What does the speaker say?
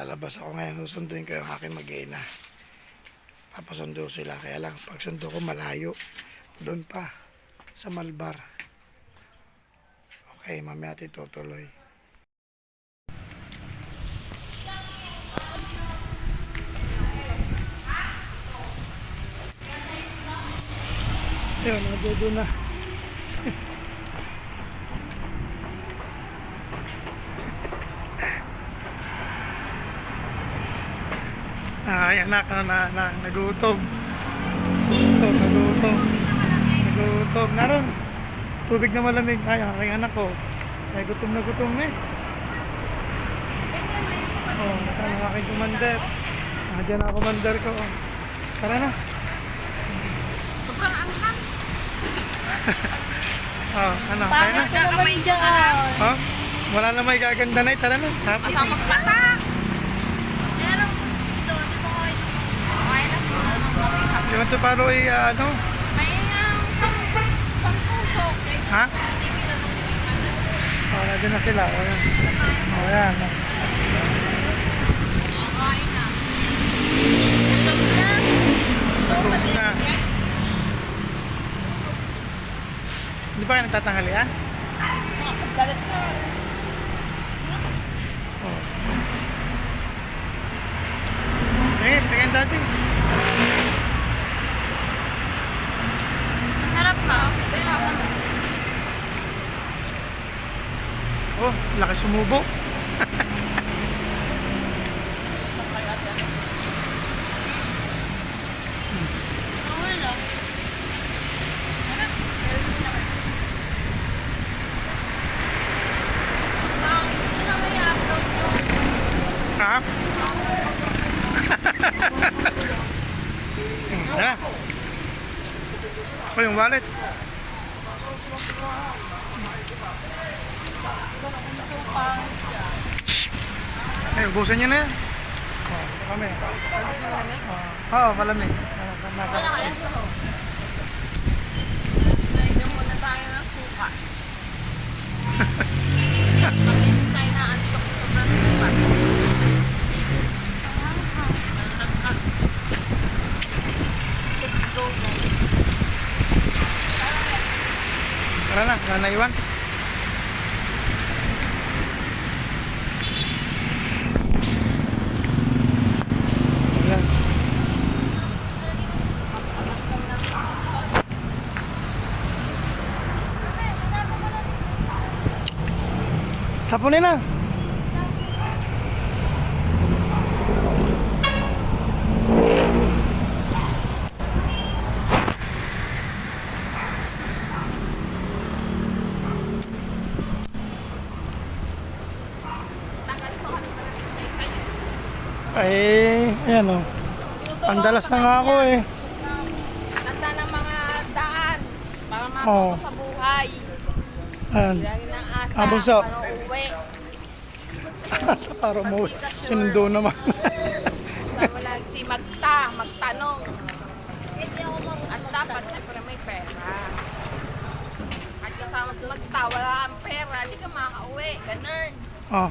Lalabas ako ngayon, susunduin ko yung aking mag-ina. Papasundo sila, kaya lang pagsundo ko malayo. Doon pa, sa Malbar. Okay, mamaya tutuloy. Yun, nadudo na. Ay, anak na nagutom. Nagutom. Naroon, tubig na malamig. Ay, aking anak ko. Ay, gutom na eh. Oh, ang aking commander. Diyan na commander ko. Oh. Tara na. Sobrang anghang. Oh, ano, kaya na. Bakit ka naman dyan? Oh, wala na may gaganda na. Tara na. Masama plata. Kaya lang, dito ko kayo. Okay lang po. Yung ito paro ay ano? May isang tusok. Ha? Oh, nandun na sila. Oh, yan. Oh, yan. Okay na. Gutom na. Gutom na. Hindi ba kayo nagtatanghali, ha? Galit na. Oh. Tingin dati. Masarap na. Kaya ako. Oh, laki sumubo. Okay lang. Ha? Tara. Oh, yung wallet. Eh, ubusin nyo na yan. Oh, ito kami. Oo, malamig. Nasa. Nainom muna tayo ng suka. Pag-inom tayo na antok sobrang sipat. Let's go, guys. Tara na, wala na iwan. Ayan. Tapunin na. Ay, ayan o. Pandalas na nga ako eh. Tanda ng mga daan para Oo. matuto sa buhay. Ayan. Lagi ng asa, Ah, bunso. paano uwi. Sa paro mo. Sinundo naman. Kasama lang si magtanong. At dapat siyempre may pera. At kasama si wala kang pera, hindi ka makauwi. Ganun. Oh,